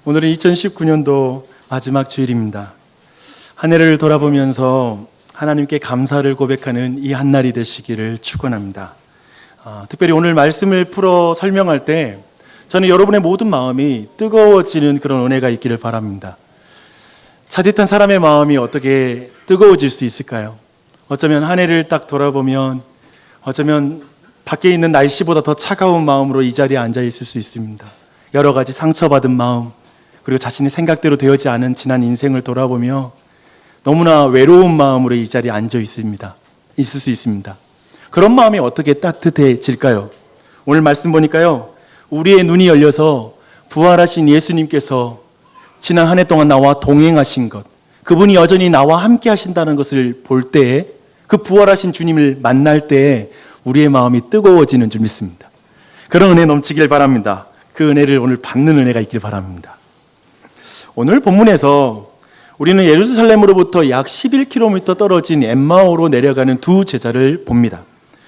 오늘은 2019년도 마지막 주일입니다. 한 해를 돌아보면서 하나님께 감사를 고백하는 이 한날이 되시기를 축원합니다. 특별히 오늘 말씀을 풀어 설명할 때 저는 여러분의 모든 마음이 뜨거워지는 그런 은혜가 있기를 바랍니다. 차디탄 사람의 마음이 어떻게 뜨거워질 수 있을까요? 어쩌면 한 해를 딱 돌아보면 어쩌면 밖에 있는 날씨보다 더 차가운 마음으로 이 자리에 앉아 있을 수 있습니다. 여러 가지 상처받은 마음, 그리고 자신의 생각대로 되어지 않은 지난 인생을 돌아보며 너무나 외로운 마음으로 이 자리에 앉아 있을 수 있습니다. 그런 마음이 어떻게 따뜻해질까요? 오늘 말씀 보니까요, 우리의 눈이 열려서 부활하신 예수님께서 지난 한 해 동안 나와 동행하신 것, 그분이 여전히 나와 함께 하신다는 것을 볼 때에, 그 부활하신 주님을 만날 때에 우리의 마음이 뜨거워지는 줄 믿습니다. 그런 은혜 넘치길 바랍니다. 그 은혜를 오늘 받는 은혜가 있길 바랍니다. 오늘 본문에서 우리는 예루살렘으로부터 약 11km 떨어진 엠마오로 내려가는 두 제자를 봅니다.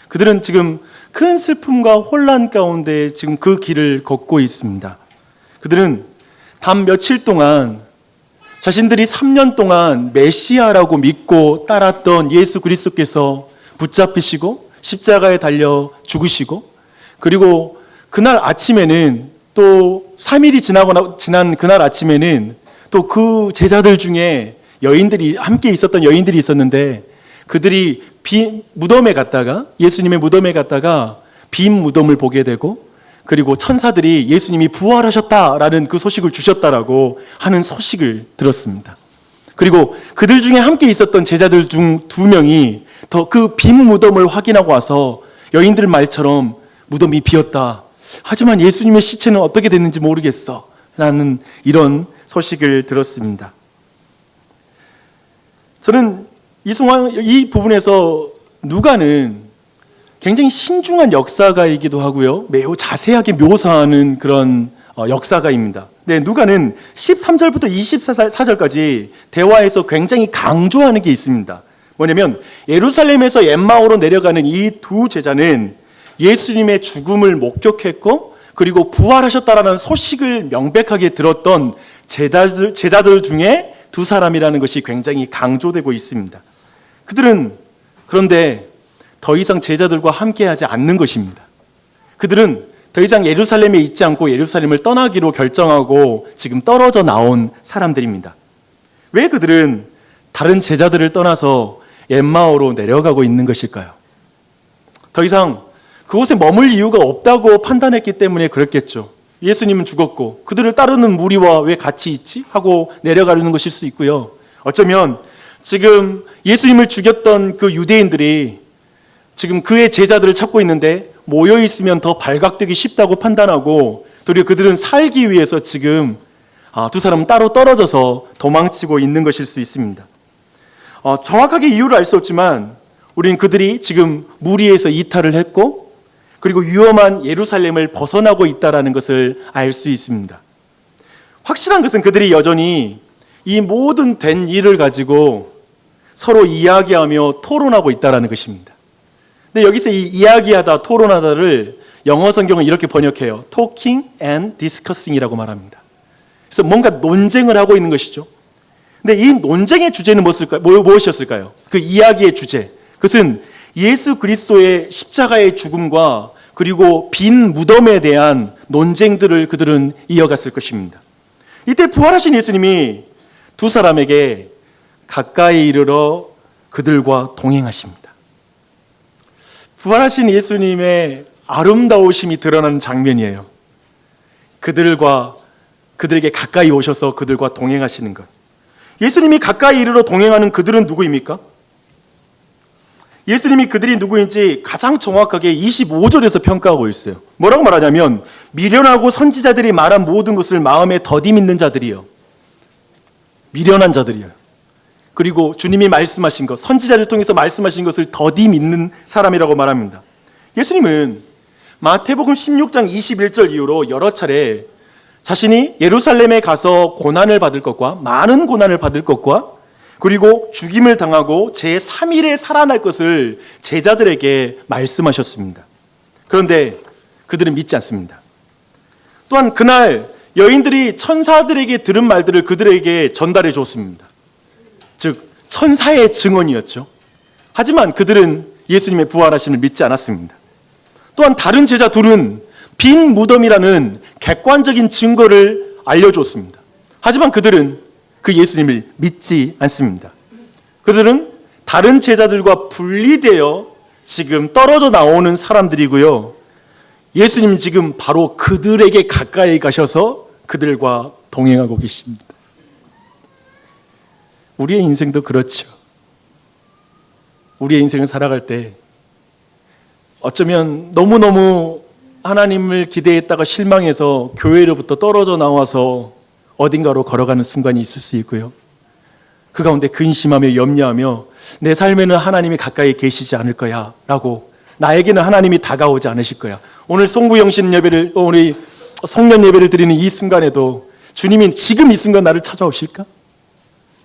그들은 지금 큰 슬픔과 혼란 가운데 지금 그 길을 걷고 있습니다. 그들은 단 며칠 동안 자신들이 3년 동안 메시아라고 믿고 따랐던 예수 그리스도께서 붙잡히시고 십자가에 달려 죽으시고, 그리고 그날 아침에는 또 3일이 지난 그날 아침에는 또 그 제자들 중에 함께 있었던 여인들이 있었는데, 그들이 무덤에 갔다가, 예수님의 무덤에 갔다가 빈 무덤을 보게 되고, 그리고 천사들이 예수님이 부활하셨다라는 그 소식을 주셨다라고 하는 소식을 들었습니다. 그리고 그들 중에 함께 있었던 제자들 중 2명이 더 그 빈 무덤을 확인하고 와서 여인들 말처럼 무덤이 비었다, 하지만 예수님의 시체는 어떻게 됐는지 모르겠어 라는 이런 소식을 들었습니다. 저는 이 부분에서 누가는 굉장히 신중한 역사가이기도 하고요, 매우 자세하게 묘사하는 그런 역사가입니다. 네, 누가는 13절부터 24절까지 대화에서 굉장히 강조하는 게 있습니다. 뭐냐면 예루살렘에서 엠마오로 내려가는 이 두 제자는 예수님의 죽음을 목격했고, 그리고 부활하셨다라는 소식을 명백하게 들었던 제자들 중에 2사람이라는 것이 굉장히 강조되고 있습니다. 그들은 그런데 더 이상 제자들과 함께하지 않는 것입니다. 그들은 더 이상 예루살렘에 있지 않고 예루살렘을 떠나기로 결정하고 지금 떨어져 나온 사람들입니다. 왜 그들은 다른 제자들을 떠나서 엠마오로 내려가고 있는 것일까요? 더 이상 그곳에 머물 이유가 없다고 판단했기 때문에 그랬겠죠. 예수님은 죽었고 그들을 따르는 무리와 왜 같이 있지? 하고 내려가려는 것일 수 있고요. 어쩌면 지금 예수님을 죽였던 그 유대인들이 지금 그의 제자들을 찾고 있는데 모여 있으면 더 발각되기 쉽다고 판단하고, 도리어 그들은 살기 위해서 지금 2사람은 따로 떨어져서 도망치고 있는 것일 수 있습니다. 정확하게 이유를 알 수 없지만 우리는 그들이 지금 무리에서 이탈을 했고, 그리고 위험한 예루살렘을 벗어나고 있다는 것을 알 수 있습니다. 확실한 것은 그들이 여전히 이 모든 된 일을 가지고 서로 이야기하며 토론하고 있다는 것입니다. 근데 여기서 이 이야기하다, 토론하다를 영어 성경은 이렇게 번역해요. Talking and discussing이라고 말합니다. 그래서 뭔가 논쟁을 하고 있는 것이죠. 근데 이 논쟁의 주제는 무엇이었을까요? 그 이야기의 주제, 그것은 예수 그리스도의 십자가의 죽음과 그리고 빈 무덤에 대한 논쟁들을 그들은 이어갔을 것입니다. 이때 부활하신 예수님이 2사람에게 가까이 이르러 그들과 동행하십니다. 부활하신 예수님의 아름다우심이 드러나는 장면이에요. 그들에게 가까이 오셔서 그들과 동행하시는 것. 예수님이 가까이 이르러 동행하는 그들은 누구입니까? 예수님이 그들이 누구인지 가장 정확하게 25절에서 평가하고 있어요. 뭐라고 말하냐면, 미련하고 선지자들이 말한 모든 것을 마음에 더디 믿는 자들이요, 미련한 자들이요, 그리고 주님이 말씀하신 것, 선지자를 통해서 말씀하신 것을 더디 믿는 사람이라고 말합니다. 예수님은 마태복음 16장 21절 이후로 여러 차례 자신이 예루살렘에 가서 고난을 받을 것과, 많은 고난을 받을 것과, 그리고 죽임을 당하고 제3일에 살아날 것을 제자들에게 말씀하셨습니다. 그런데 그들은 믿지 않습니다. 또한 그날 여인들이 천사들에게 들은 말들을 그들에게 전달해 줬습니다. 즉 천사의 증언이었죠. 하지만 그들은 예수님의 부활하심을 믿지 않았습니다. 또한 다른 제자 둘은 빈 무덤이라는 객관적인 증거를 알려줬습니다. 하지만 그들은 그 예수님을 믿지 않습니다. 그들은 다른 제자들과 분리되어 지금 떨어져 나오는 사람들이고요. 예수님 지금 바로 그들에게 가까이 가셔서 그들과 동행하고 계십니다. 우리의 인생도 그렇죠. 우리의 인생을 살아갈 때 어쩌면 너무너무 하나님을 기대했다가 실망해서 교회로부터 떨어져 나와서 어딘가로 걸어가는 순간이 있을 수 있고요. 그 가운데 근심하며 염려하며 내 삶에는 하나님이 가까이 계시지 않을 거야 라고, 나에게는 하나님이 다가오지 않으실 거야. 오늘 송구영신 예배를, 우리 성년 예배를 드리는 이 순간에도 주님이 지금 이 순간 나를 찾아오실까?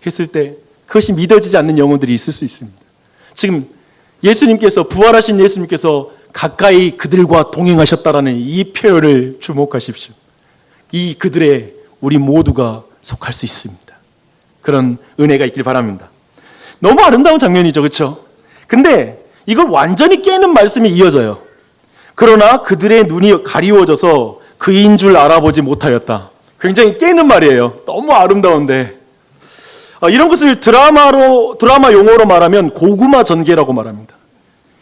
했을 때 그것이 믿어지지 않는 영혼들이 있을 수 있습니다. 지금 예수님께서, 부활하신 예수님께서 가까이 그들과 동행하셨다라는 이 표현을 주목하십시오. 이 그들의 우리 모두가 속할 수 있습니다. 그런 은혜가 있길 바랍니다. 너무 아름다운 장면이죠, 그렇죠? 근데 이걸 완전히 깨는 말씀이 이어져요. 그러나 그들의 눈이 가리워져서 그인 줄 알아보지 못하였다. 굉장히 깨는 말이에요. 너무 아름다운데 이런 것을 드라마 용어로 말하면 고구마 전개라고 말합니다.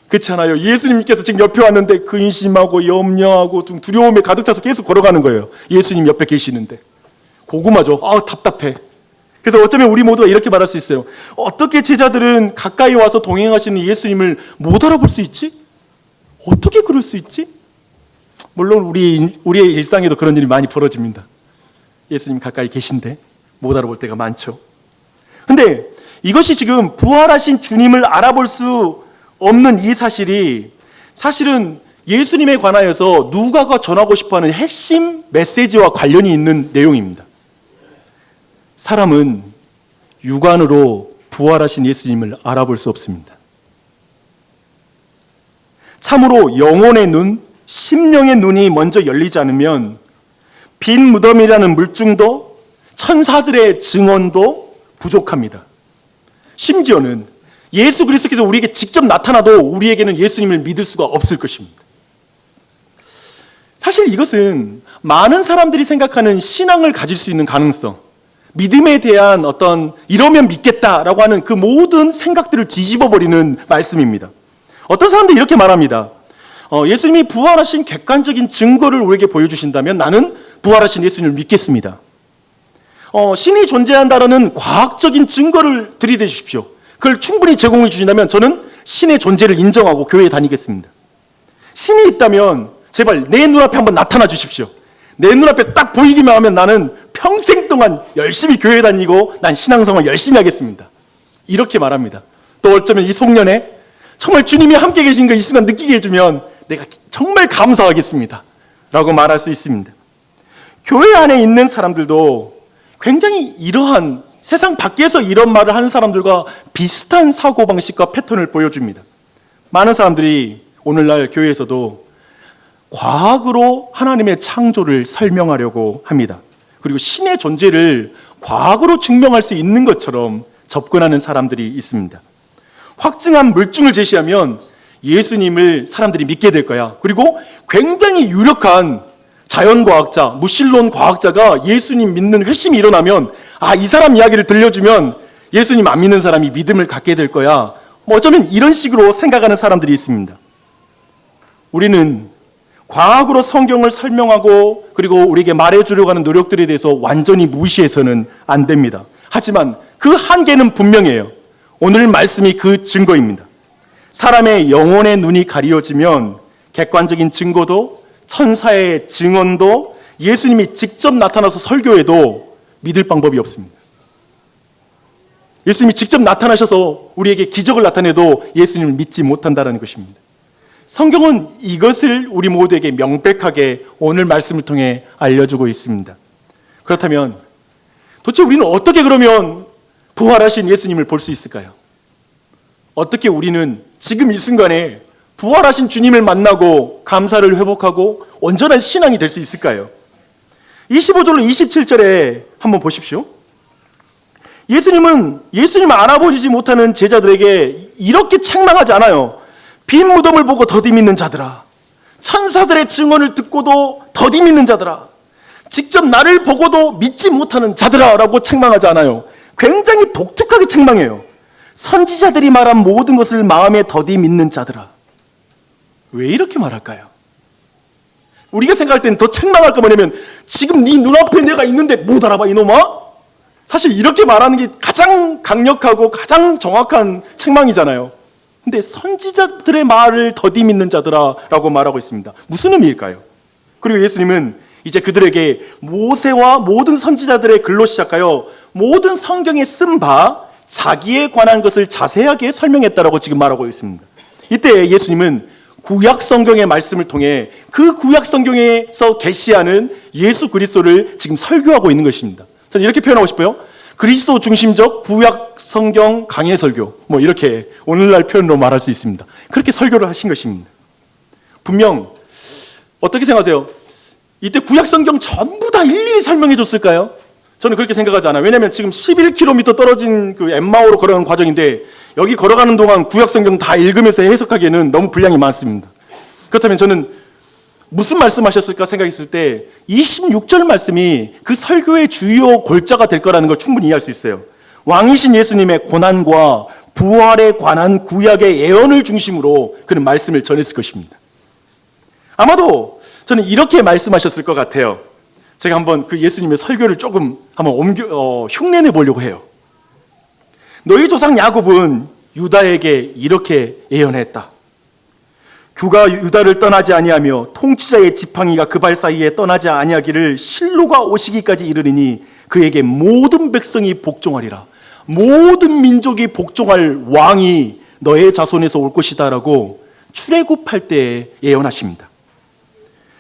그렇잖아요. 예수님께서 지금 옆에 왔는데 근심하고 염려하고 좀 두려움에 가득 차서 계속 걸어가는 거예요. 예수님 옆에 계시는데 고구마죠. 답답해. 그래서 어쩌면 우리 모두가 이렇게 말할 수 있어요. 어떻게 제자들은 가까이 와서 동행하시는 예수님을 못 알아볼 수 있지? 어떻게 그럴 수 있지? 물론 우리의 일상에도 그런 일이 많이 벌어집니다. 예수님 가까이 계신데 못 알아볼 때가 많죠. 근데 이것이 지금 부활하신 주님을 알아볼 수 없는 이 사실이 사실은 예수님에 관하여서 누가가 전하고 싶어하는 핵심 메시지와 관련이 있는 내용입니다. 사람은 육안으로 부활하신 예수님을 알아볼 수 없습니다. 참으로 영혼의 눈, 심령의 눈이 먼저 열리지 않으면 빈 무덤이라는 물증도 천사들의 증언도 부족합니다. 심지어는 예수 그리스도께서 우리에게 직접 나타나도 우리에게는 예수님을 믿을 수가 없을 것입니다. 사실 이것은 많은 사람들이 생각하는 신앙을 가질 수 있는 가능성, 믿음에 대한 어떤 이러면 믿겠다라고 하는 그 모든 생각들을 뒤집어버리는 말씀입니다. 어떤 사람들이 이렇게 말합니다. 예수님이 부활하신 객관적인 증거를 우리에게 보여주신다면 나는 부활하신 예수님을 믿겠습니다. 신이 존재한다라는 과학적인 증거를 들이대 주십시오. 그걸 충분히 제공해 주신다면 저는 신의 존재를 인정하고 교회에 다니겠습니다. 신이 있다면 제발 내 눈앞에 한번 나타나 주십시오. 내 눈앞에 딱 보이기만 하면 나는 평생 동안 열심히 교회 다니고 난 신앙생활 열심히 하겠습니다. 이렇게 말합니다. 또 어쩌면 이 송년회 정말 주님이 함께 계신 거 이 순간 느끼게 해주면 내가 정말 감사하겠습니다 라고 말할 수 있습니다. 교회 안에 있는 사람들도 굉장히 이러한 세상 밖에서 이런 말을 하는 사람들과 비슷한 사고방식과 패턴을 보여줍니다. 많은 사람들이 오늘날 교회에서도 과학으로 하나님의 창조를 설명하려고 합니다. 그리고 신의 존재를 과학으로 증명할 수 있는 것처럼 접근하는 사람들이 있습니다. 확증한 물증을 제시하면 예수님을 사람들이 믿게 될 거야. 그리고 굉장히 유력한 자연과학자, 무신론 과학자가 예수님 믿는 회심이 일어나면 이 사람 이야기를 들려주면 예수님 안 믿는 사람이 믿음을 갖게 될 거야. 어쩌면 이런 식으로 생각하는 사람들이 있습니다. 우리는 과학으로 성경을 설명하고 그리고 우리에게 말해주려고 하는 노력들에 대해서 완전히 무시해서는 안 됩니다. 하지만 그 한계는 분명해요. 오늘 말씀이 그 증거입니다. 사람의 영혼의 눈이 가리워지면 객관적인 증거도 천사의 증언도 예수님이 직접 나타나서 설교해도 믿을 방법이 없습니다. 예수님이 직접 나타나셔서 우리에게 기적을 나타내도 예수님을 믿지 못한다는 것입니다. 성경은 이것을 우리 모두에게 명백하게 오늘 말씀을 통해 알려주고 있습니다. 그렇다면 도대체 우리는 어떻게 그러면 부활하신 예수님을 볼 수 있을까요? 어떻게 우리는 지금 이 순간에 부활하신 주님을 만나고 감사를 회복하고 온전한 신앙이 될 수 있을까요? 25절로 27절에 한번 보십시오. 예수님은 예수님 알아보지 못하는 제자들에게 이렇게 책망하지 않아요. 빈 무덤을 보고 더디 믿는 자들아, 천사들의 증언을 듣고도 더디 믿는 자들아, 직접 나를 보고도 믿지 못하는 자들아 라고 책망하지 않아요. 굉장히 독특하게 책망해요. 선지자들이 말한 모든 것을 마음에 더디 믿는 자들아. 왜 이렇게 말할까요? 우리가 생각할 때는 더 책망할 거 뭐냐면, 지금 네 눈앞에 내가 있는데 못 알아봐 이놈아? 사실 이렇게 말하는 게 가장 강력하고 가장 정확한 책망이잖아요. 근데 선지자들의 말을 더디 믿는 자들아 라고 말하고 있습니다. 무슨 의미일까요? 그리고 예수님은 이제 그들에게 모세와 모든 선지자들의 글로 시작하여 모든 성경에 쓴 바 자기에 관한 것을 자세하게 설명했다라고 지금 말하고 있습니다. 이때 예수님은 구약 성경의 말씀을 통해 그 구약 성경에서 계시하는 예수 그리스도를 지금 설교하고 있는 것입니다. 저는 이렇게 표현하고 싶어요. 그리스도 중심적 구약 성경 강해 설교, 뭐 이렇게 오늘날 표현으로 말할 수 있습니다. 그렇게 설교를 하신 것입니다. 분명 어떻게 생각하세요? 이때 구약 성경 전부 다 일일이 설명해 줬을까요? 저는 그렇게 생각하지 않아요. 왜냐하면 지금 11km 떨어진 그 엠마오로 걸어가는 과정인데, 여기 걸어가는 동안 구약 성경 다 읽으면서 해석하기에는 너무 분량이 많습니다. 그렇다면 저는 무슨 말씀하셨을까 생각했을 때 26절 말씀이 그 설교의 주요 골자가 될 거라는 걸 충분히 이해할 수 있어요. 왕이신 예수님의 고난과 부활에 관한 구약의 예언을 중심으로 그는 말씀을 전했을 것입니다. 아마도 저는 이렇게 말씀하셨을 것 같아요. 제가 한번 그 예수님의 설교를 조금 한번 흉내내 보려고 해요. 너희 조상 야곱은 유다에게 이렇게 예언했다. 규가 유다를 떠나지 아니하며 통치자의 지팡이가 그 발 사이에 떠나지 아니하기를 실로가 오시기까지 이르리니 그에게 모든 백성이 복종하리라. 모든 민족이 복종할 왕이 너의 자손에서 올 것이다 라고 출애굽할 때 예언하십니다.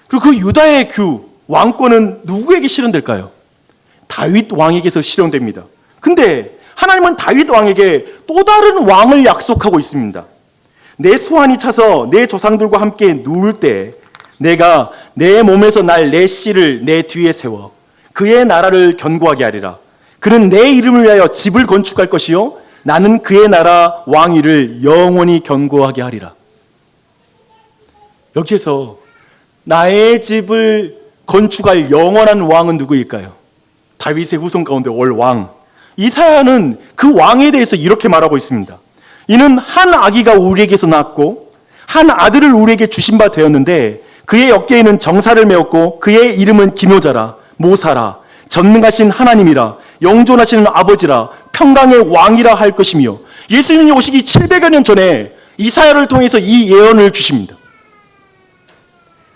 그리고 그 유다의 규, 왕권은 누구에게 실현될까요? 다윗 왕에게서 실현됩니다. 근데 하나님은 다윗 왕에게 또 다른 왕을 약속하고 있습니다. 내 수완이 차서 내 조상들과 함께 누울 때 내가 내 몸에서 날 내 씨를 내 뒤에 세워 그의 나라를 견고하게 하리라. 그는 내 이름을 위하여 집을 건축할 것이요 나는 그의 나라 왕위를 영원히 견고하게 하리라. 여기에서 나의 집을 건축할 영원한 왕은 누구일까요? 다윗의 후손 가운데 올 왕. 이사야는 그 왕에 대해서 이렇게 말하고 있습니다. 이는 한 아기가 우리에게서 낳았고 한 아들을 우리에게 주신 바 되었는데 그의 어깨에는 정사를 메었고 그의 이름은 기묘자라, 모사라, 전능하신 하나님이라, 영존하시는 아버지라, 평강의 왕이라 할 것이며, 예수님이 오시기 700여 년 전에 이사야를 통해서 이 예언을 주십니다.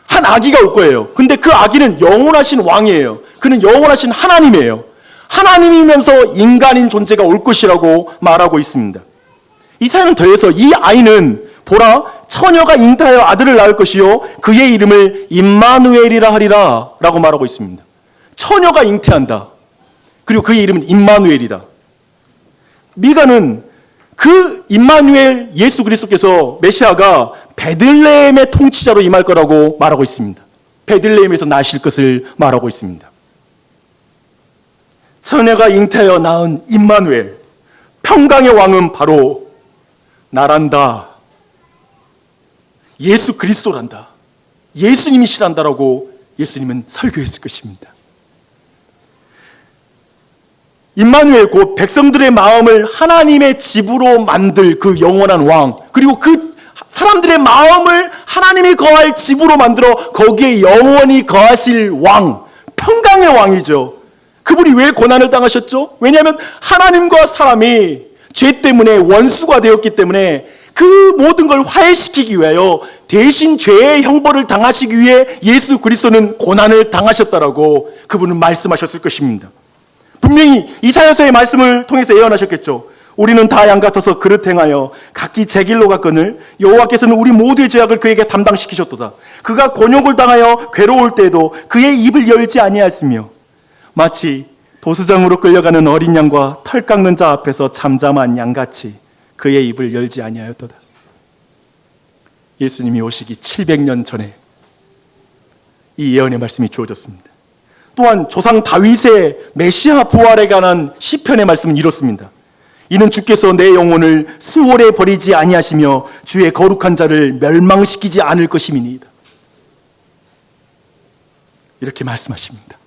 한 아기가 올 거예요. 근데 그 아기는 영원하신 왕이에요. 그는 영원하신 하나님이에요. 하나님이면서 인간인 존재가 올 것이라고 말하고 있습니다. 이사야는 더해서 이 아이는 보라 처녀가 잉태하여 아들을 낳을 것이요 그의 이름을 임마누엘이라 하리라 라고 말하고 있습니다. 처녀가 잉태한다. 그리고 그의 이름은 임마누엘이다. 미가는 그 임마누엘 예수 그리스도께서 메시아가 베들레헴의 통치자로 임할 거라고 말하고 있습니다. 베들레헴에서 나실 것을 말하고 있습니다. 처녀가 잉태하여 낳은 임마누엘, 평강의 왕은 바로 나란다. 예수 그리스도란다. 예수님이시란다라고 예수님은 설교했을 것입니다. 임마누엘 곧 백성들의 마음을 하나님의 집으로 만들 그 영원한 왕, 그리고 그 사람들의 마음을 하나님이 거할 집으로 만들어 거기에 영원히 거하실 왕, 평강의 왕이죠. 그분이 왜 고난을 당하셨죠? 왜냐하면 하나님과 사람이 죄 때문에 원수가 되었기 때문에 그 모든 걸 화해시키기 위하여 대신 죄의 형벌을 당하시기 위해 예수 그리스도는 고난을 당하셨다라고 그분은 말씀하셨을 것입니다. 분명히 이사야서의 말씀을 통해서 예언하셨겠죠. 우리는 다 양 같아서 그릇 행하여 각기 제 길로 갔거늘 여호와께서는 우리 모두의 죄악을 그에게 담당시키셨도다. 그가 곤욕을 당하여 괴로울 때에도 그의 입을 열지 아니하였으며 마치 도수장으로 끌려가는 어린 양과 털 깎는 자 앞에서 잠잠한 양같이 그의 입을 열지 아니하였도다. 예수님이 오시기 700년 전에 이 예언의 말씀이 주어졌습니다. 또한 조상 다윗의 메시아 부활에 관한 시편의 말씀은 이렇습니다. 이는 주께서 내 영혼을 수월에 버리지 아니하시며 주의 거룩한 자를 멸망시키지 않을 것임이니이다. 이렇게 말씀하십니다.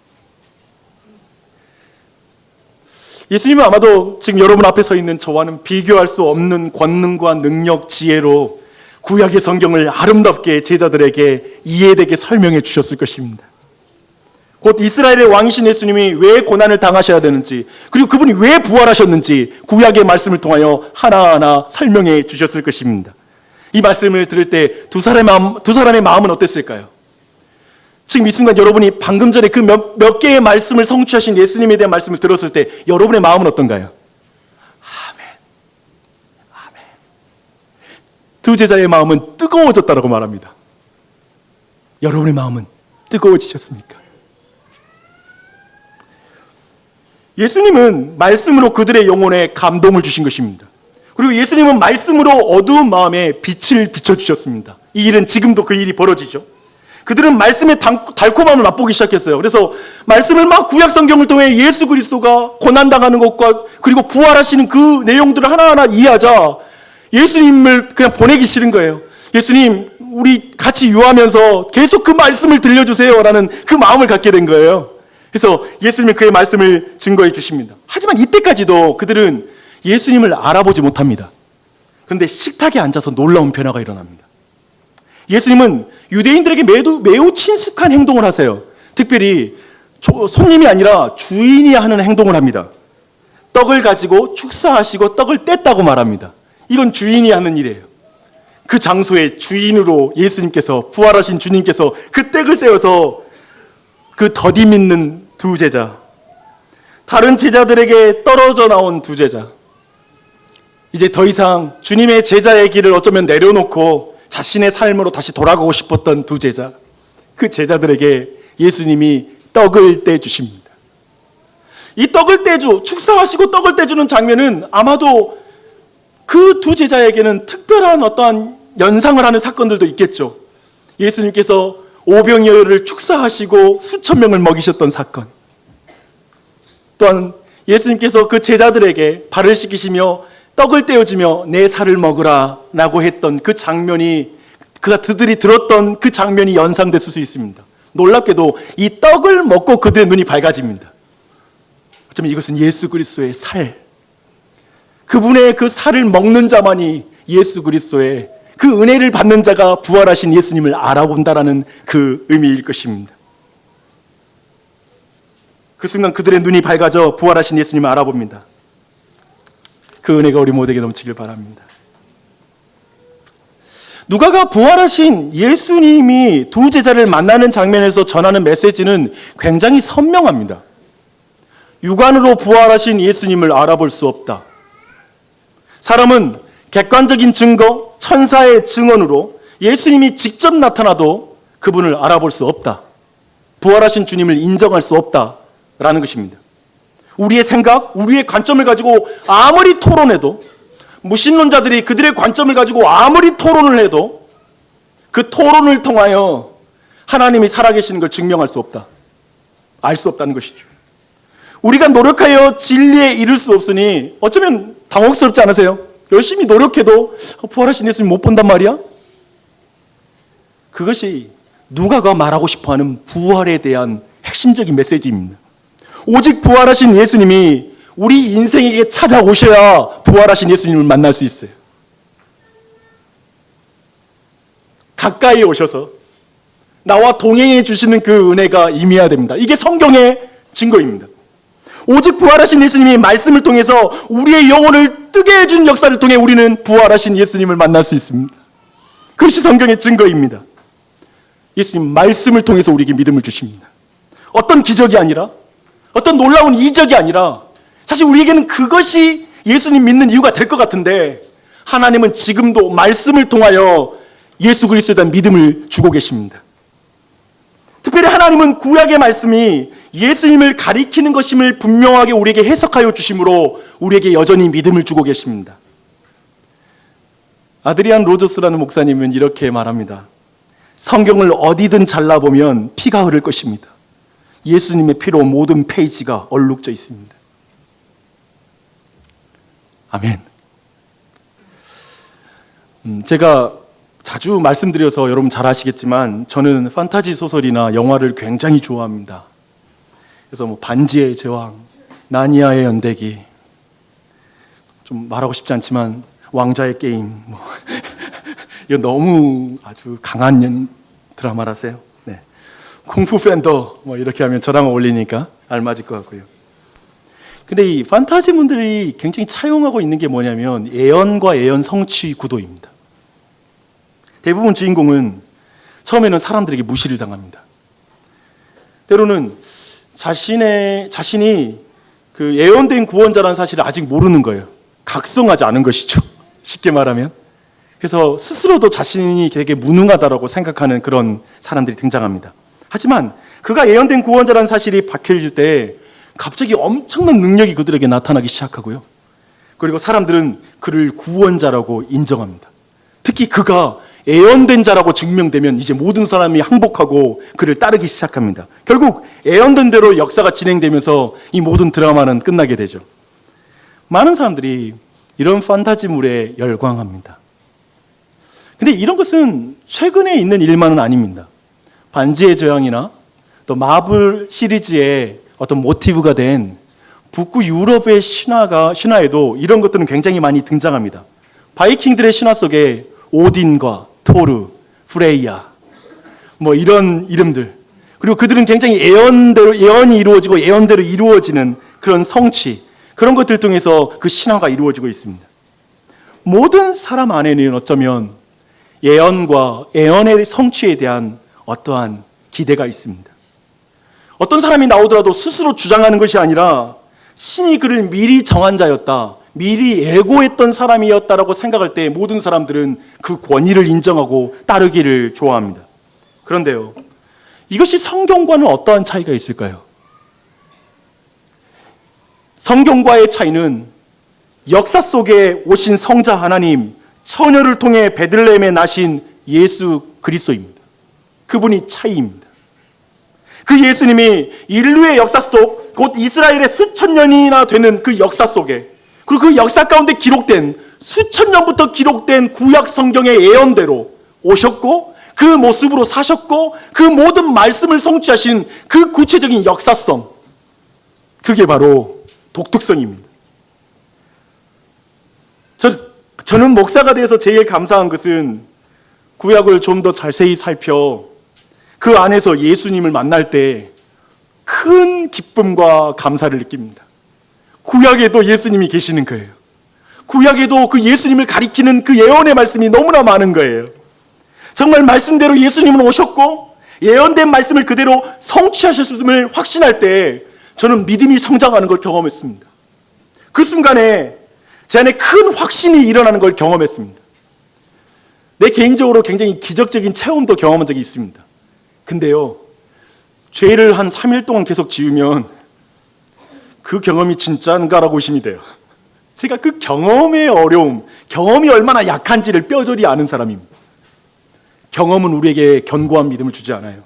예수님은 아마도 지금 여러분 앞에 서 있는 저와는 비교할 수 없는 권능과 능력, 지혜로 구약의 성경을 아름답게 제자들에게 이해되게 설명해 주셨을 것입니다. 곧 이스라엘의 왕이신 예수님이 왜 고난을 당하셔야 되는지, 그리고 그분이 왜 부활하셨는지 구약의 말씀을 통하여 하나하나 설명해 주셨을 것입니다. 이 말씀을 들을 때 두 사람의 마음은 어땠을까요? 지금 이 순간 여러분이 방금 전에 그 몇 개의 말씀을 성취하신 예수님에 대한 말씀을 들었을 때 여러분의 마음은 어떤가요? 아멘. 아멘. 두 제자의 마음은 뜨거워졌다라고 말합니다. 여러분의 마음은 뜨거워지셨습니까? 예수님은 말씀으로 그들의 영혼에 감동을 주신 것입니다. 그리고 예수님은 말씀으로 어두운 마음에 빛을 비춰주셨습니다. 이 일은 지금도 그 일이 벌어지죠. 그들은 말씀의 달콤함을 맛보기 시작했어요. 그래서 말씀을 막 구약 성경을 통해 예수 그리스도가 고난당하는 것과 그리고 부활하시는 그 내용들을 하나하나 이해하자 예수님을 그냥 보내기 싫은 거예요. 예수님, 우리 같이 유하면서 계속 그 말씀을 들려주세요 라는 그 마음을 갖게 된 거예요. 그래서 예수님은 그의 말씀을 증거해 주십니다. 하지만 이때까지도 그들은 예수님을 알아보지 못합니다. 그런데 식탁에 앉아서 놀라운 변화가 일어납니다. 예수님은 유대인들에게 매우 친숙한 행동을 하세요. 특별히 손님이 아니라 주인이 하는 행동을 합니다. 떡을 가지고 축사하시고 떡을 뗐다고 말합니다. 이건 주인이 하는 일이에요. 그 장소의 주인으로 예수님께서, 부활하신 주님께서 그 떡을 떼어서 그 더디 믿는 두 제자, 다른 제자들에게 떨어져 나온 두 제자, 이제 더 이상 주님의 제자의 길을 어쩌면 내려놓고 자신의 삶으로 다시 돌아가고 싶었던 두 제자, 그 제자들에게 예수님이 떡을 떼주십니다. 이 떡을 축사하시고 떡을 떼주는 장면은 아마도 그 두 제자에게는 특별한 어떠한 연상을 하는 사건들도 있겠죠. 예수님께서 오병이어를 축사하시고 수천 명을 먹이셨던 사건, 또한 예수님께서 그 제자들에게 발을 씻기시며 떡을 떼어주며 내 살을 먹으라 라고 했던 그 장면이, 그들이 들었던 그 장면이 연상됐을 수 있습니다. 놀랍게도 이 떡을 먹고 그들의 눈이 밝아집니다. 어쩌면 이것은 예수 그리스도의 살, 그분의 그 살을 먹는 자만이 예수 그리스도의 그 은혜를 받는 자가 부활하신 예수님을 알아본다라는 그 의미일 것입니다. 그 순간 그들의 눈이 밝아져 부활하신 예수님을 알아봅니다. 그 은혜가 우리 모두에게 넘치길 바랍니다. 누가가 부활하신 예수님이 두 제자를 만나는 장면에서 전하는 메시지는 굉장히 선명합니다. 육안으로 부활하신 예수님을 알아볼 수 없다. 사람은 객관적인 증거, 천사의 증언으로 예수님이 직접 나타나도 그분을 알아볼 수 없다. 부활하신 주님을 인정할 수 없다라는 것입니다. 우리의 생각, 우리의 관점을 가지고 아무리 토론해도, 무신론자들이 그들의 관점을 가지고 아무리 토론을 해도 그 토론을 통하여 하나님이 살아계시는 걸 증명할 수 없다. 알 수 없다는 것이죠. 우리가 노력하여 진리에 이를 수 없으니 어쩌면 당혹스럽지 않으세요? 열심히 노력해도 부활하신 예수님 못 본단 말이야? 그것이 누가가 말하고 싶어하는 부활에 대한 핵심적인 메시지입니다. 오직 부활하신 예수님이 우리 인생에게 찾아오셔야 부활하신 예수님을 만날 수 있어요. 가까이 오셔서 나와 동행해 주시는 그 은혜가 임해야 됩니다. 이게 성경의 증거입니다. 오직 부활하신 예수님이 말씀을 통해서 우리의 영혼을 뜨게 해준 역사를 통해 우리는 부활하신 예수님을 만날 수 있습니다. 그것이 성경의 증거입니다. 예수님 말씀을 통해서 우리에게 믿음을 주십니다. 어떤 기적이 아니라, 어떤 놀라운 이적이 아니라, 사실 우리에게는 그것이 예수님 믿는 이유가 될 것 같은데 하나님은 지금도 말씀을 통하여 예수 그리스도에 대한 믿음을 주고 계십니다. 특별히 하나님은 구약의 말씀이 예수님을 가리키는 것임을 분명하게 우리에게 해석하여 주심으로 우리에게 여전히 믿음을 주고 계십니다. 아드리안 로저스라는 목사님은 이렇게 말합니다. 성경을 어디든 잘라보면 피가 흐를 것입니다. 예수님의 피로 모든 페이지가 얼룩져 있습니다. 아멘. 제가 자주 말씀드려서 여러분 잘 아시겠지만 저는 판타지 소설이나 영화를 굉장히 좋아합니다. 그래서 뭐 반지의 제왕, 나니아의 연대기, 좀 말하고 싶지 않지만 왕좌의 게임, 뭐 이거 너무 아주 강한 드라마라서요. 네. 쿵푸 팬더 뭐 이렇게 하면 저랑 어울리니까 알맞을 것 같고요. 근데 이 판타지문들이 굉장히 차용하고 있는 게 뭐냐면 예언과 예언 성취 구도입니다. 대부분 주인공은 처음에는 사람들에게 무시를 당합니다. 때로는 자신이 그 예언된 구원자라는 사실을 아직 모르는 거예요. 각성하지 않은 것이죠. 쉽게 말하면. 그래서 스스로도 자신이 되게 무능하다라고 생각하는 그런 사람들이 등장합니다. 하지만 그가 예언된 구원자라는 사실이 밝혀질 때 갑자기 엄청난 능력이 그들에게 나타나기 시작하고요. 그리고 사람들은 그를 구원자라고 인정합니다. 특히 그가 예언된 자라고 증명되면 이제 모든 사람이 항복하고 그를 따르기 시작합니다. 결국 예언된 대로 역사가 진행되면서 이 모든 드라마는 끝나게 되죠. 많은 사람들이 이런 판타지물에 열광합니다. 근데 이런 것은 최근에 있는 일만은 아닙니다. 반지의 제왕이나 또 마블 시리즈의 어떤 모티브가 된 북구 유럽의 신화에도 이런 것들은 굉장히 많이 등장합니다. 바이킹들의 신화 속에 오딘과 토르, 프레이야, 뭐 이런 이름들, 그리고 그들은 굉장히 예언이 이루어지고 예언대로 이루어지는 그런 성취, 그런 것들 통해서 그 신화가 이루어지고 있습니다. 모든 사람 안에는 어쩌면 예언과 예언의 성취에 대한 어떠한 기대가 있습니다. 어떤 사람이 나오더라도 스스로 주장하는 것이 아니라 신이 그를 미리 정한 자였다, 미리 예고했던 사람이었다라고 생각할 때 모든 사람들은 그 권위를 인정하고 따르기를 좋아합니다. 그런데요, 이것이 성경과는 어떠한 차이가 있을까요? 성경과의 차이는 역사 속에 오신 성자 하나님, 처녀를 통해 베들레헴에 나신 예수 그리스도입니다. 그분이 차이입니다. 그 예수님이 인류의 역사 속, 곧 이스라엘의 수천 년이나 되는 그 역사 속에, 그리고 그 역사 가운데 기록된 수천 년부터 기록된 구약 성경의 예언대로 오셨고 그 모습으로 사셨고 그 모든 말씀을 성취하신 그 구체적인 역사성, 그게 바로 독특성입니다. 저는 목사가 돼서 제일 감사한 것은 구약을 좀 더 자세히 살펴 그 안에서 예수님을 만날 때 큰 기쁨과 감사를 느낍니다. 구약에도 예수님이 계시는 거예요. 구약에도 그 예수님을 가리키는 그 예언의 말씀이 너무나 많은 거예요. 정말 말씀대로 예수님은 오셨고 예언된 말씀을 그대로 성취하셨음을 확신할 때 저는 믿음이 성장하는 걸 경험했습니다. 그 순간에 제 안에 큰 확신이 일어나는 걸 경험했습니다. 내 개인적으로 굉장히 기적적인 체험도 경험한 적이 있습니다. 근데요, 죄를 한 3일 동안 계속 지으면 그 경험이 진짜인가라고 의심이 돼요. 제가 그 경험의 어려움, 경험이 얼마나 약한지를 뼈저리 아는 사람입니다. 경험은 우리에게 견고한 믿음을 주지 않아요.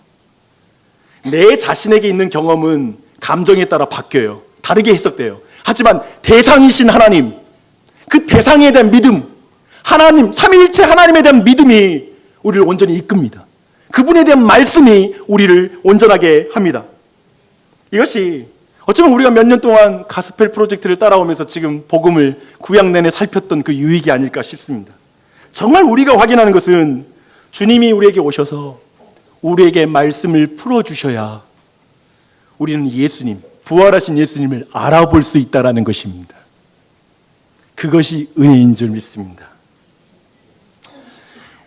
내 자신에게 있는 경험은 감정에 따라 바뀌어요. 다르게 해석돼요. 하지만 대상이신 하나님, 그 대상에 대한 믿음, 하나님, 삼위일체 하나님에 대한 믿음이 우리를 온전히 이끕니다. 그분에 대한 말씀이 우리를 온전하게 합니다. 이것이 어쩌면 우리가 몇 년 동안 가스펠 프로젝트를 따라오면서 지금 복음을 구약 내내 살폈던 그 유익이 아닐까 싶습니다. 정말 우리가 확인하는 것은 주님이 우리에게 오셔서 우리에게 말씀을 풀어주셔야 우리는 예수님, 부활하신 예수님을 알아볼 수 있다는 것입니다. 그것이 은혜인 줄 믿습니다.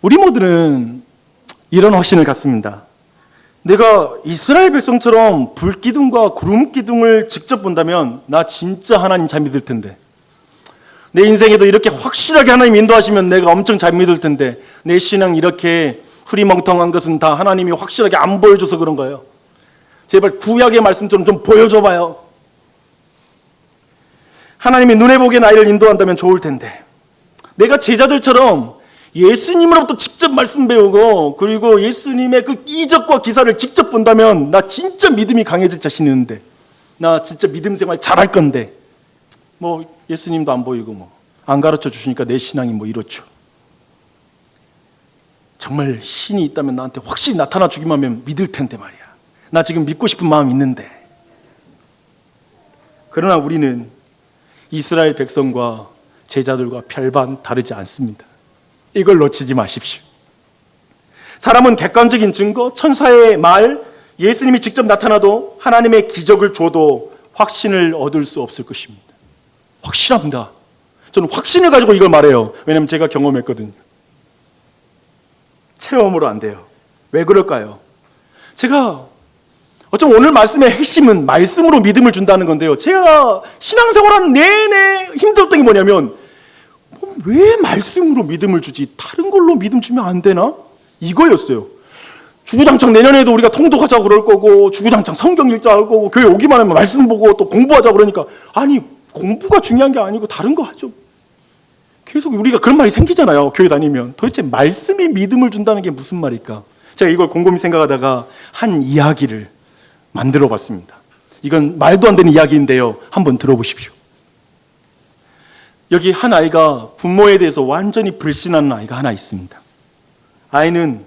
우리 모두는 이런 확신을 갖습니다. 내가 이스라엘 백성처럼 불기둥과 구름기둥을 직접 본다면 나 진짜 하나님 잘 믿을 텐데, 내 인생에도 이렇게 확실하게 하나님 인도하시면 내가 엄청 잘 믿을 텐데, 내 신앙 이렇게 흐리멍텅한 것은 다 하나님이 확실하게 안 보여줘서 그런 거예요. 제발 구약의 말씀 좀 보여줘봐요. 하나님이 눈에 보기에 나를 인도한다면 좋을 텐데, 내가 제자들처럼 예수님으로부터 직접 말씀 배우고 그리고 예수님의 그 이적과 기사를 직접 본다면 나 진짜 믿음이 강해질 자신 있는데, 나 진짜 믿음 생활 잘할 건데 뭐 예수님도 안 보이고 뭐 안 가르쳐 주시니까 내 신앙이 뭐 이렇죠. 정말 신이 있다면 나한테 확실히 나타나 주기만 하면 믿을 텐데 말이야. 나 지금 믿고 싶은 마음이 있는데. 그러나 우리는 이스라엘 백성과 제자들과 별반 다르지 않습니다. 이걸 놓치지 마십시오. 사람은 객관적인 증거, 천사의 말, 예수님이 직접 나타나도 하나님의 기적을 줘도 확신을 얻을 수 없을 것입니다. 확실합니다. 저는 확신을 가지고 이걸 말해요. 왜냐하면 제가 경험했거든요. 체험으로 안 돼요. 왜 그럴까요? 제가 어쩌면 오늘 말씀의 핵심은 말씀으로 믿음을 준다는 건데요. 제가 신앙생활하는 내내 힘들었던 게 뭐냐면, 왜 말씀으로 믿음을 주지? 다른 걸로 믿음 주면 안 되나? 이거였어요. 주구장창 내년에도 우리가 통독하자고 그럴 거고, 주구장창 성경 읽자 할 거고, 교회 오기만 하면 말씀 보고 또 공부하자고 그러니까, 아니 공부가 중요한 게 아니고 다른 거 하죠. 계속 우리가 그런 말이 생기잖아요. 교회 다니면. 도대체 말씀이 믿음을 준다는 게 무슨 말일까? 제가 이걸 곰곰이 생각하다가 한 이야기를 만들어 봤습니다. 이건 말도 안 되는 이야기인데요. 한번 들어보십시오. 여기 한 아이가 부모에 대해서 완전히 불신하는 아이가 하나 있습니다. 아이는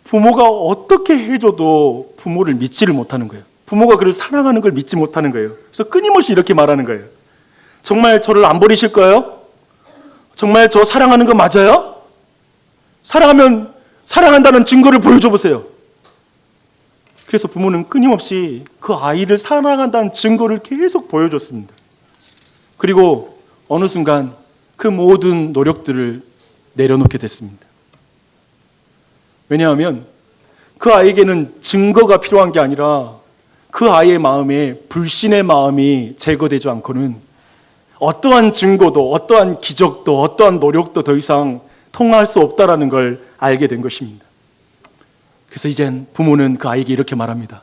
부모가 어떻게 해줘도 부모를 믿지를 못하는 거예요. 부모가 그를 사랑하는 걸 믿지 못하는 거예요. 그래서 끊임없이 이렇게 말하는 거예요. 정말 저를 안 버리실 거예요? 정말 저 사랑하는 거 맞아요? 사랑하면 사랑한다는 증거를 보여줘 보세요. 그래서 부모는 끊임없이 그 아이를 사랑한다는 증거를 계속 보여줬습니다. 그리고 어느 순간 그 모든 노력들을 내려놓게 됐습니다. 왜냐하면 그 아이에게는 증거가 필요한 게 아니라 그 아이의 마음에 불신의 마음이 제거되지 않고는 어떠한 증거도 어떠한 기적도 어떠한 노력도 더 이상 통할 수 없다는 걸 알게 된 것입니다. 그래서 이젠 부모는 그 아이에게 이렇게 말합니다.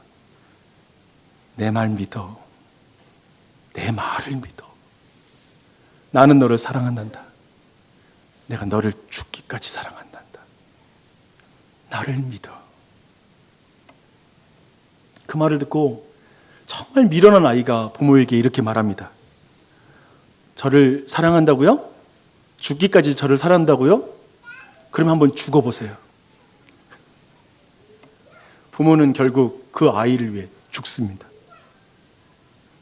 내 말 믿어. 내 말을 믿어. 나는 너를 사랑한단다. 내가 너를 죽기까지 사랑한단다. 나를 믿어. 그 말을 듣고 정말 미련한 아이가 부모에게 이렇게 말합니다. 저를 사랑한다고요? 죽기까지 저를 사랑한다고요? 그럼 한번 죽어보세요. 부모는 결국 그 아이를 위해 죽습니다.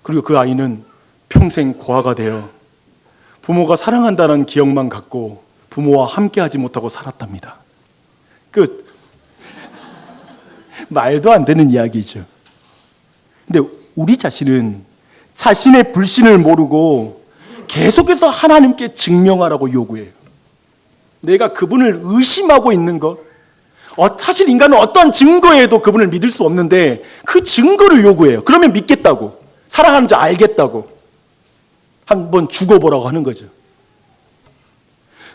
그리고 그 아이는 평생 고아가 되어 부모가 사랑한다는 기억만 갖고 부모와 함께하지 못하고 살았답니다. 끝. 말도 안 되는 이야기죠. 근데 우리 자신은 자신의 불신을 모르고 계속해서 하나님께 증명하라고 요구해요. 내가 그분을 의심하고 있는 것, 사실 인간은 어떠한 증거에도 그분을 믿을 수 없는데 그 증거를 요구해요. 그러면 믿겠다고, 사랑하는 줄 알겠다고 한번 죽어보라고 하는 거죠.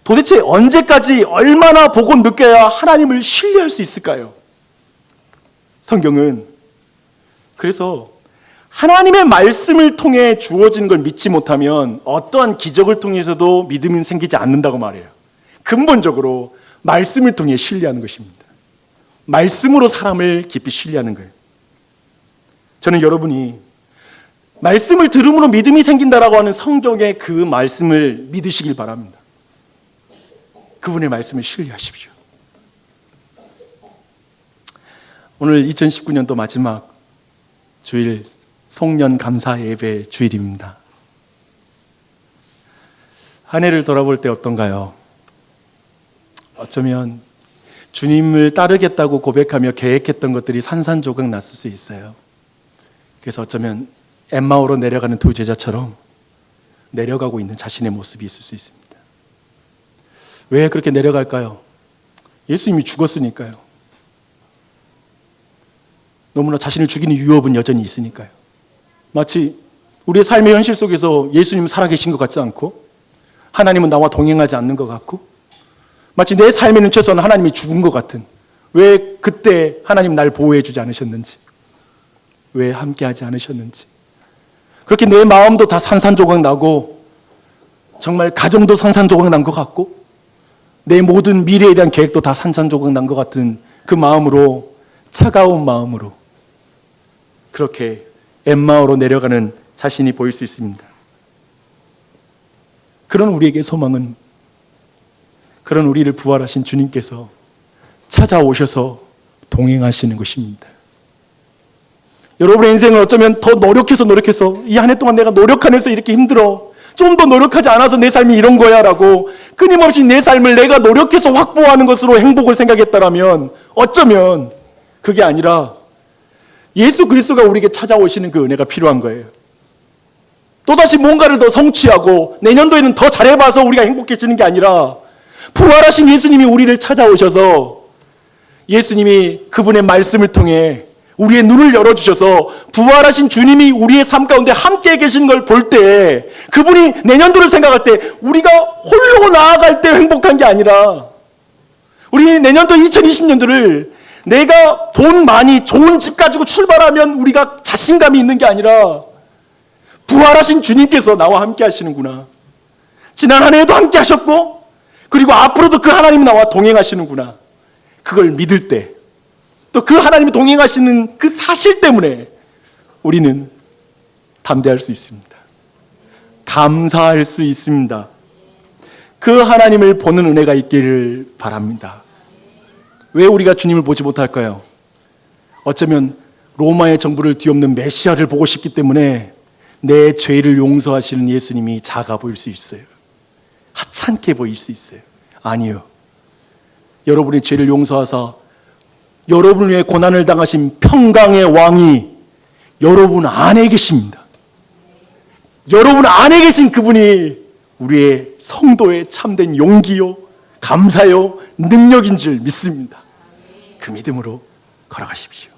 도대체 언제까지 얼마나 보고 느껴야 하나님을 신뢰할 수 있을까요? 성경은 그래서 하나님의 말씀을 통해 주어진 걸 믿지 못하면 어떠한 기적을 통해서도 믿음은 생기지 않는다고 말해요. 근본적으로 말씀을 통해 신뢰하는 것입니다. 말씀으로 사람을 깊이 신뢰하는 거예요. 저는 여러분이 말씀을 들음으로 믿음이 생긴다라고 하는 성경의 그 말씀을 믿으시길 바랍니다. 그분의 말씀을 신뢰하십시오. 오늘 2019년도 마지막 주일 송년 감사 예배 주일입니다. 한 해를 돌아볼 때 어떤가요? 어쩌면 주님을 따르겠다고 고백하며 계획했던 것들이 산산조각 났을 수 있어요. 그래서 어쩌면 엠마오로 내려가는 두 제자처럼 내려가고 있는 자신의 모습이 있을 수 있습니다. 왜 그렇게 내려갈까요? 예수님이 죽었으니까요. 너무나 자신을 죽이는 위협은 여전히 있으니까요. 마치 우리의 삶의 현실 속에서 예수님 살아계신 것 같지 않고 하나님은 나와 동행하지 않는 것 같고 마치 내 삶에는 최소한 하나님이 죽은 것 같은, 왜 그때 하나님 날 보호해 주지 않으셨는지, 왜 함께하지 않으셨는지, 그렇게 내 마음도 다 산산조각 나고 정말 가정도 산산조각 난 것 같고 내 모든 미래에 대한 계획도 다 산산조각 난 것 같은 그 마음으로, 차가운 마음으로 그렇게 엠마오로 내려가는 자신이 보일 수 있습니다. 그런 우리에게 소망은, 그런 우리를 부활하신 주님께서 찾아오셔서 동행하시는 것입니다. 여러분의 인생을 어쩌면 더 노력해서 이 한 해 동안 내가 노력하면서 이렇게 힘들어, 좀 더 노력하지 않아서 내 삶이 이런 거야 라고 끊임없이 내 삶을 내가 노력해서 확보하는 것으로 행복을 생각했다라면 어쩌면 그게 아니라 예수 그리스도가 우리에게 찾아오시는 그 은혜가 필요한 거예요. 또다시 뭔가를 더 성취하고 내년도에는 더 잘해봐서 우리가 행복해지는 게 아니라 부활하신 예수님이 우리를 찾아오셔서, 예수님이 그분의 말씀을 통해 우리의 눈을 열어주셔서 부활하신 주님이 우리의 삶 가운데 함께 계신 걸 볼 때, 그분이 내년도를 생각할 때 우리가 홀로 나아갈 때 행복한 게 아니라, 우리 내년도 2020년도를 내가 돈 많이 좋은 집 가지고 출발하면 우리가 자신감이 있는 게 아니라, 부활하신 주님께서 나와 함께 하시는구나, 지난 한 해에도 함께 하셨고 그리고 앞으로도 그 하나님이 나와 동행하시는구나, 그걸 믿을 때, 또 그 하나님이 동행하시는 그 사실 때문에 우리는 담대할 수 있습니다. 감사할 수 있습니다. 그 하나님을 보는 은혜가 있기를 바랍니다. 왜 우리가 주님을 보지 못할까요? 어쩌면 로마의 정부를 뒤엎는 메시아를 보고 싶기 때문에 내 죄를 용서하시는 예수님이 작아 보일 수 있어요. 하찮게 보일 수 있어요. 아니요. 여러분의 죄를 용서하사 여러분을 위해 고난을 당하신 평강의 왕이 여러분 안에 계십니다. 여러분 안에 계신 그분이 우리의 성도의 참된 용기요, 감사요, 능력인 줄 믿습니다. 그 믿음으로 걸어가십시오.